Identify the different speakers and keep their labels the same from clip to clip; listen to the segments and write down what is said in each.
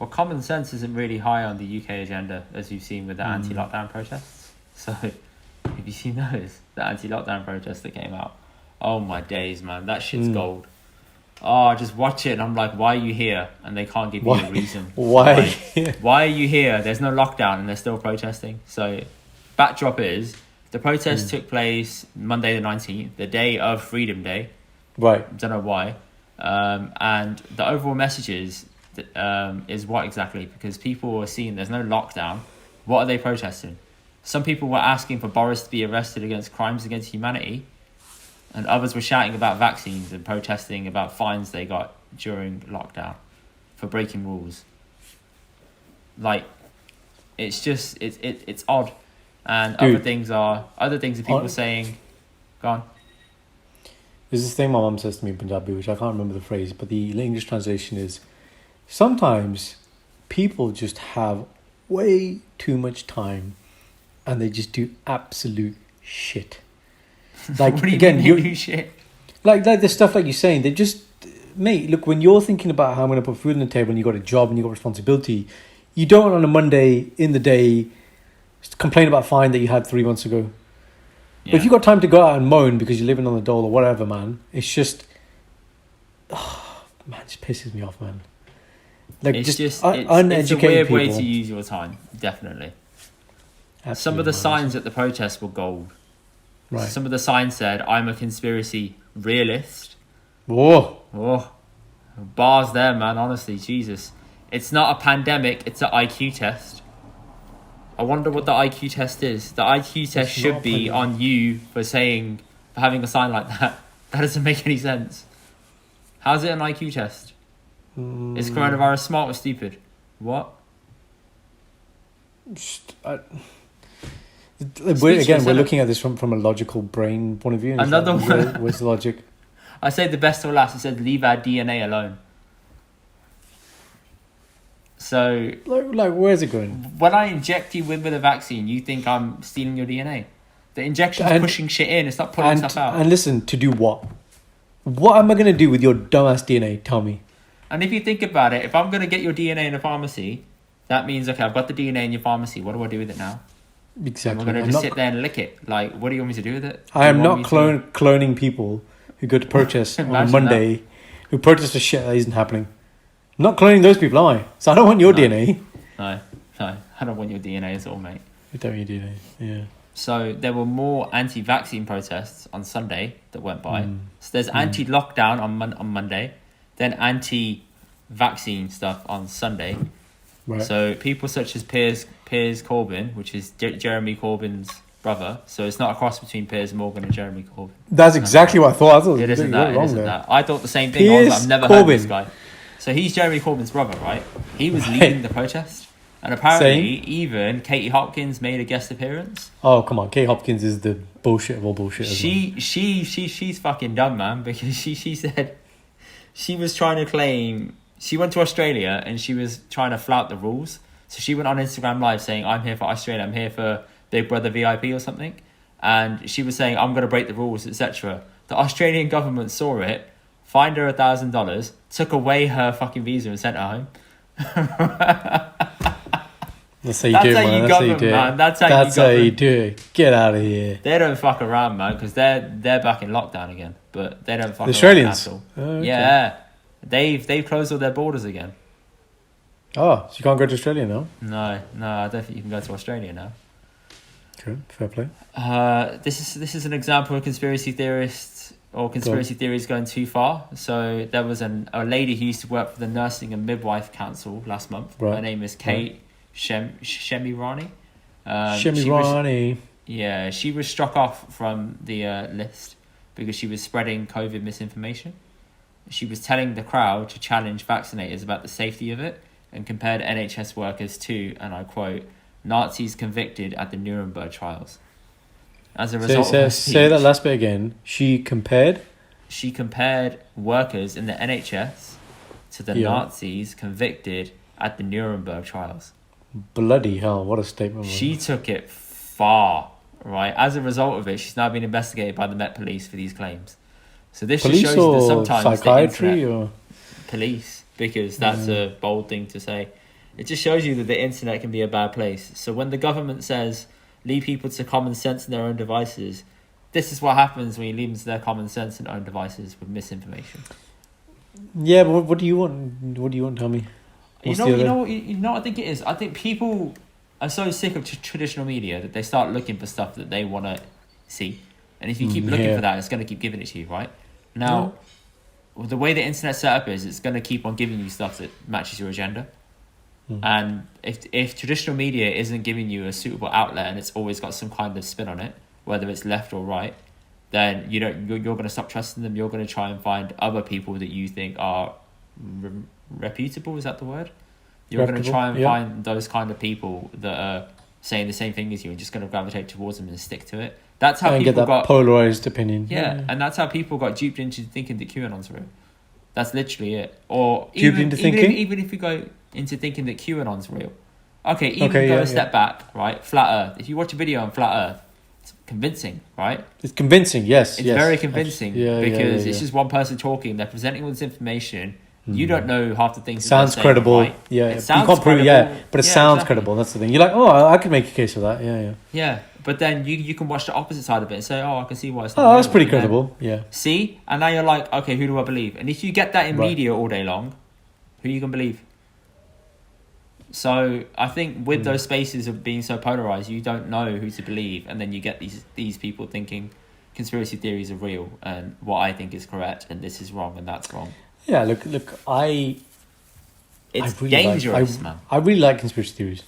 Speaker 1: Well, common sense isn't really high on the UK agenda, as you've seen with the anti-lockdown protests. So, have you seen those? The anti-lockdown protests that came out? Oh my days, man. That shit's gold. Oh, I just watch it and I'm like, why are you here? And they can't give you a reason.
Speaker 2: Why?
Speaker 1: Why are you here? There's no lockdown and they're still protesting. So, backdrop is, the protest took place Monday the 19th, the day of Freedom Day.
Speaker 2: Right.
Speaker 1: Don't know why. And the overall message is what exactly? Because people are seeing there's no lockdown. What are they protesting? Some people were asking for Boris to be arrested against crimes against humanity. And others were shouting about vaccines and protesting about fines they got during lockdown for breaking rules. Like, it's just, it's odd. And
Speaker 2: Dude.
Speaker 1: other things are people saying, go on.
Speaker 2: There's this thing my mum says to me in Punjabi, which I can't remember the phrase, but the English translation is, sometimes people just have way too much time and they just do absolute shit. Like,
Speaker 1: what do you
Speaker 2: again,
Speaker 1: mean they do shit?
Speaker 2: Like the stuff like you're saying, they just, mate, look, when you're thinking about how I'm going to put food on the table and you've got a job and you've got responsibility, you don't on a Monday in the day complain about a fine that you had 3 months ago. Yeah. But if you've got time to go out and moan because you're living on the dole or whatever, man, it's just, man, it just pisses me off, man. Like,
Speaker 1: it's just
Speaker 2: uneducated
Speaker 1: it's a weird
Speaker 2: people.
Speaker 1: way to use your time, definitely. Absolutely. Some of the signs at the protest were gold.
Speaker 2: Right.
Speaker 1: Some of the signs said, "I'm a conspiracy realist."
Speaker 2: Whoa.
Speaker 1: Bars there, man, honestly, Jesus. It's not a pandemic, it's an IQ test. I wonder what the IQ test is. The IQ test should be on you for having a sign like that. That doesn't make any sense. How's it an IQ test? Is coronavirus smart or stupid? What?
Speaker 2: We're looking at this from a logical brain point of view.
Speaker 1: Another one.
Speaker 2: Where's the logic?
Speaker 1: I said the best or last. It said leave our DNA alone. So,
Speaker 2: like, where's it going?
Speaker 1: When I inject you with a vaccine, you think I'm stealing your DNA? The injection's pushing shit in. It's not pulling stuff out.
Speaker 2: And listen, to do what? What am I going to do with your dumbass DNA? Tell me.
Speaker 1: And if you think about it, if I'm going to get your DNA in a pharmacy, that means, okay, I've got the DNA in your pharmacy. What do I do with it now?
Speaker 2: Exactly.
Speaker 1: I'm going to just sit there and lick it. Like, what do you want me to do with it?
Speaker 2: I am not cloning people who go to protest on a Monday, who protest for shit that isn't happening. I'm not cloning those people, am I? So I don't want your DNA.
Speaker 1: No, I don't want your DNA at all, mate.
Speaker 2: You don't want your DNA, yeah.
Speaker 1: So there were more anti-vaccine protests on Sunday that went by. So there's anti-lockdown on Monday, then anti-vaccine stuff on Sunday. Right. So people such as Piers Corbyn, which is Jeremy Corbyn's brother. So it's not a cross between Piers Morgan and Jeremy Corbyn.
Speaker 2: That's exactly what I thought. I thought
Speaker 1: it isn't that. I thought the same thing. I've never heard of this guy. So he's Jeremy Corbyn's brother, right? He was leading the protest. And apparently, even Katie Hopkins made a guest appearance.
Speaker 2: Oh, come on. Katie Hopkins is the bullshit of all bullshit.
Speaker 1: She's fucking dumb, man. Because she said she was trying to claim... She went to Australia and she was trying to flout the rules. So she went on Instagram Live saying, I'm here for Australia. I'm here for Big Brother VIP or something. And she was saying, I'm going to break the rules, etc. The Australian government saw it, fined her $1,000, took away her fucking visa and sent her home.
Speaker 2: That's how you do it, man. That's how you do it. Get out of here.
Speaker 1: They don't fuck around, man, because they're back in lockdown again. But they don't fuck
Speaker 2: the Australians?
Speaker 1: around at all.
Speaker 2: Oh, okay.
Speaker 1: Yeah. They've closed all their borders again.
Speaker 2: Oh, so you can't go to Australia now?
Speaker 1: No, I don't think you can go to Australia now.
Speaker 2: Okay, fair play.
Speaker 1: This is an example of conspiracy theorists or conspiracy theories going too far. So there was a lady who used to work for the Nursing and Midwife Council last month. Right. Her name is Kate Shemirani.
Speaker 2: Shemirani.
Speaker 1: She was struck off from the list because she was spreading COVID misinformation. She was telling the crowd to challenge vaccinators about the safety of it and compared NHS workers to, and I quote, Nazis convicted at the Nuremberg trials. As a result of her speech,
Speaker 2: say that last bit again. She compared
Speaker 1: workers in the NHS to the Nazis convicted at the Nuremberg trials.
Speaker 2: Bloody hell, what a statement.
Speaker 1: She took it far, right? As a result of it, she's now been investigated by the Met Police for these claims. So this just shows that sometimes
Speaker 2: psychiatry or
Speaker 1: police, because that's a bold thing to say. It just shows you that the internet can be a bad place. So when the government says leave people to common sense in their own devices, this is what happens when you leave them to their common sense in own devices with misinformation.
Speaker 2: Yeah, but what do you want? What do you want? Tell me.
Speaker 1: You know what I think it is? I think people are so sick of traditional media that they start looking for stuff that they want to see. And if you keep looking for that, it's going to keep giving it to you, right? Now, the way the internet set up is, it's going to keep on giving you stuff that matches your agenda. And if traditional media isn't giving you a suitable outlet and it's always got some kind of spin on it, whether it's left or right, then you're going to stop trusting them. You're going to try and find other people that you think are reputable. Is that the word? You're going to try and find those kind of people that are saying the same thing as you and just going to gravitate towards them and stick to it. That's how people
Speaker 2: get that polarized opinion.
Speaker 1: Yeah, and that's how people got duped into thinking that QAnon's real. That's literally it. Or
Speaker 2: even
Speaker 1: if you go into thinking that QAnon's real. Okay, go a step back, right? Flat Earth. If you watch a video on Flat Earth, it's convincing, right?
Speaker 2: It's convincing, yes.
Speaker 1: It's very convincing because it's just one person talking. They're presenting all this information. You don't know half the things.
Speaker 2: It sounds credible.
Speaker 1: Right?
Speaker 2: Yeah,
Speaker 1: it sounds
Speaker 2: you can't prove
Speaker 1: credible.
Speaker 2: but it sounds credible. That's the thing. You're like, oh, I could make a case for that. Yeah.
Speaker 1: Yeah, but then you can watch the opposite side of it and say, oh, I can see why it's not.
Speaker 2: Oh, that's pretty credible. Yeah.
Speaker 1: See, and now you're like, okay, who do I believe? And if you get that in media all day long, who you can believe? So I think with those spaces of being so polarized, you don't know who to believe, and then you get these people thinking conspiracy theories are real and what I think is correct and this is wrong and that's wrong.
Speaker 2: Yeah, look,
Speaker 1: it's dangerous, man.
Speaker 2: I really like conspiracy theories,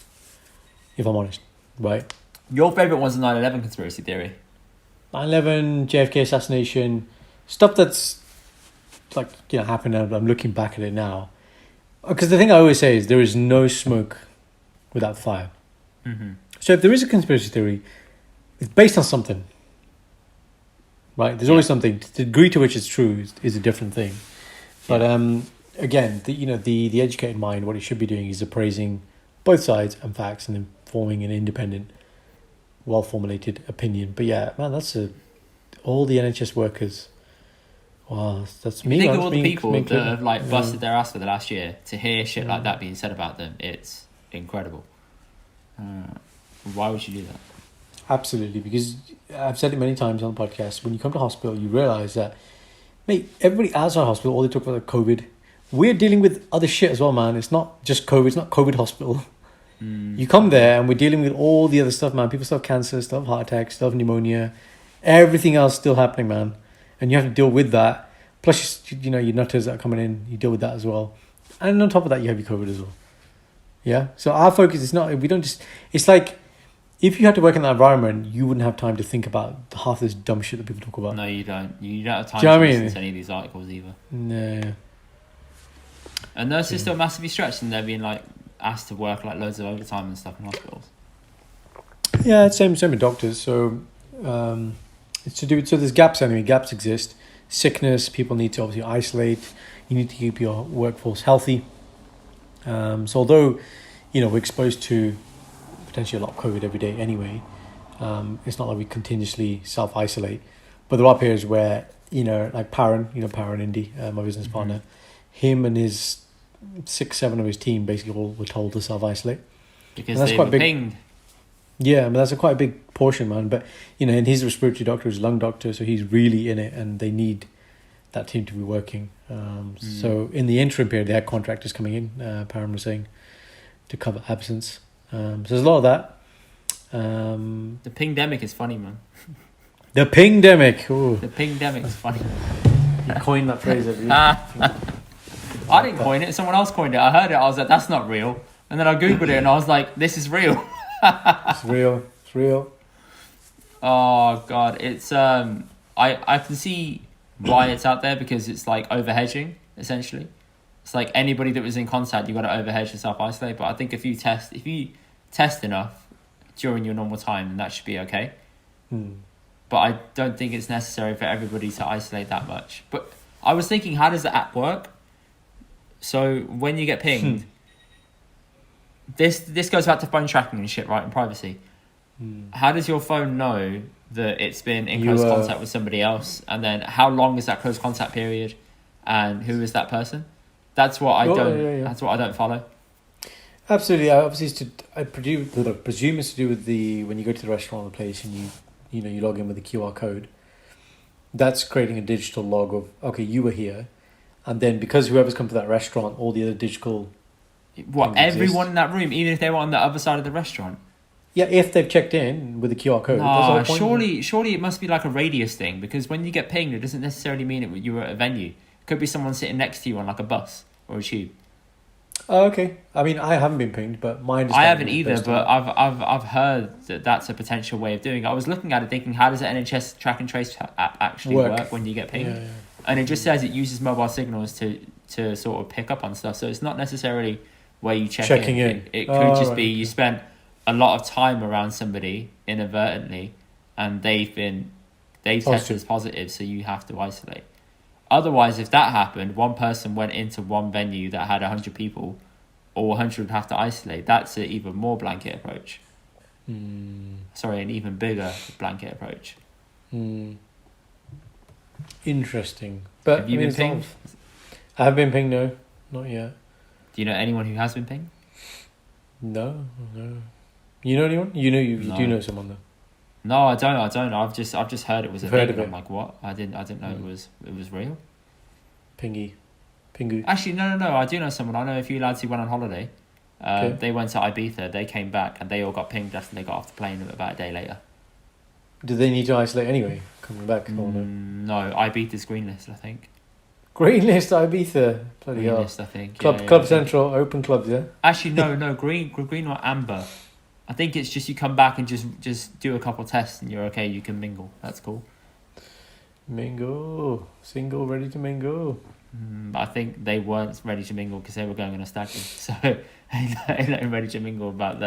Speaker 2: if I'm honest, right?
Speaker 1: Your favourite one's the 9/11 conspiracy theory.
Speaker 2: 9/11, JFK assassination, stuff that's like, happened, and I'm looking back at it now. Because the thing I always say is there is no smoke without fire.
Speaker 1: Mm-hmm.
Speaker 2: So if there is a conspiracy theory, it's based on something, right? There's always something. The degree to which it's true is a different thing. But again, the educated mind, what it should be doing is appraising both sides and facts and then forming an independent, well-formulated opinion. But yeah, man, that's all the NHS workers. Wow, that's me.
Speaker 1: Think of all the people that have busted their ass for the last year to hear shit like that being said about them. It's incredible. Why would you do that?
Speaker 2: Absolutely, because I've said it many times on the podcast. When you come to hospital, you realise that, mate, everybody outside hospital, all they talk about COVID. We're dealing with other shit as well, man. It's not just COVID. It's not COVID hospital. You come there and we're dealing with all the other stuff, man. People still have cancer, still have heart attacks, still have pneumonia. Everything else still happening, man. And you have to deal with that. Plus, your nutters that are coming in, you deal with that as well. And on top of that, you have your COVID as well. Yeah? So our focus is not, we don't just, it's like, if you had to work in that environment, you wouldn't have time to think about half this dumb shit that people talk about.
Speaker 1: No, you don't. You don't have time
Speaker 2: to
Speaker 1: listen to any of these articles either.
Speaker 2: No.
Speaker 1: And nurses still massively stretched and they're being asked to work loads of overtime and stuff in hospitals.
Speaker 2: Yeah, same with doctors. So it's to do with, so there's gaps anyway. Gaps exist. Sickness, people need to obviously isolate. You need to keep your workforce healthy. So although, we're exposed to potentially a lot of COVID every day anyway, it's not like we continuously self-isolate. But there are periods where, like Paran, Indy, my business partner, him and his 6-7 of his team basically all were told to self-isolate.
Speaker 1: Because they were pinged.
Speaker 2: Yeah, that's quite a big portion, man. But, and he's a respiratory doctor, he's a lung doctor, so he's really in it, and they need that team to be working. So in the interim period, they had contractors coming in, Param was saying, to cover absence. So there's a lot of that.
Speaker 1: The pingdemic is funny, man.
Speaker 2: The pingdemic. Ooh.
Speaker 1: The pingdemic is funny.
Speaker 2: You coined that phrase, have you?
Speaker 1: I didn't coin it. Someone else coined it. I heard it. I was like, that's not real. And then I Googled it and I was like, this is real.
Speaker 2: It's real.
Speaker 1: Oh, God. It's, I can see why it's out there because it's like overhedging, essentially. It's like anybody that was in contact, you got to overhedge and self-isolate. But I think if you test enough during your normal time, then that should be okay. But I don't think it's necessary for everybody to isolate that much. But I was thinking, how does the app work? So when you get pinged, this goes back to phone tracking and shit, right, and privacy. How does your phone know that it's been in close contact with somebody else? And then how long is that close contact period? And who is that person? That's what I don't. That's what I don't follow.
Speaker 2: Absolutely. Obviously, presume it's to do with the when you go to the restaurant or the place and you log in with the QR code. That's creating a digital log of okay, you were here, and then because whoever's come to that restaurant, all the other digital
Speaker 1: What,
Speaker 2: things
Speaker 1: everyone
Speaker 2: exist.
Speaker 1: in that room, even if they were on the other side of the restaurant?
Speaker 2: Yeah, if they've checked in with the QR code, that's the
Speaker 1: No,
Speaker 2: whole point. Isn't it?
Speaker 1: surely it must be like a radius thing, because when you get pinged, it doesn't necessarily mean you were at a venue. It could be someone sitting next to you on like a bus or a tube.
Speaker 2: Oh, okay. I mean, I haven't been pinged, but my
Speaker 1: I
Speaker 2: understanding
Speaker 1: haven't
Speaker 2: is
Speaker 1: either,
Speaker 2: based
Speaker 1: but
Speaker 2: on.
Speaker 1: I've heard that that's a potential way of doing it. I was looking at it thinking, how does the NHS track and trace app actually work when you get pinged?
Speaker 2: Yeah.
Speaker 1: And it just says it uses mobile signals to sort of pick up on stuff. So it's not necessarily where you check
Speaker 2: Checking
Speaker 1: in.
Speaker 2: in.
Speaker 1: It could
Speaker 2: Oh,
Speaker 1: just
Speaker 2: right,
Speaker 1: be you
Speaker 2: okay.
Speaker 1: spent a lot of time around somebody inadvertently, and they've tested
Speaker 2: Positive.
Speaker 1: as positive, so you have to isolate. Otherwise, if that happened, one person went into one venue that had 100 people, all 100 would have to isolate. That's an even more blanket approach. Sorry, an even bigger blanket approach.
Speaker 2: Interesting. But
Speaker 1: Have you
Speaker 2: I mean,
Speaker 1: been pinged?
Speaker 2: I have been pinged. No, not yet.
Speaker 1: Do you know anyone who has been pinged?
Speaker 2: No, no. You know anyone? You
Speaker 1: No.
Speaker 2: do know someone though.
Speaker 1: No, I don't. I've just heard it was a
Speaker 2: You've
Speaker 1: thing,
Speaker 2: heard
Speaker 1: and
Speaker 2: of
Speaker 1: I'm
Speaker 2: it.
Speaker 1: like, what? I didn't know it was real.
Speaker 2: Pingu.
Speaker 1: Actually, no. I do know someone. I know a few lads who went on holiday.
Speaker 2: Okay.
Speaker 1: They went to Ibiza. They came back, and they all got pinged after they got off the plane about a day later.
Speaker 2: Do they need to isolate anyway? Coming back or no?
Speaker 1: No, Ibiza's green list, I think.
Speaker 2: Green list Ibiza. Bloody
Speaker 1: Green
Speaker 2: hell.
Speaker 1: list, I think.
Speaker 2: Club
Speaker 1: Yeah,
Speaker 2: Club
Speaker 1: I think.
Speaker 2: Central open clubs. Yeah.
Speaker 1: Actually, no. Green or amber. I think it's just you come back and just do a couple tests and you're okay. You can mingle. That's cool.
Speaker 2: Mingle. Single. Ready to mingle.
Speaker 1: But I think they weren't ready to mingle because they were going on a stag do. So they weren't ready to mingle about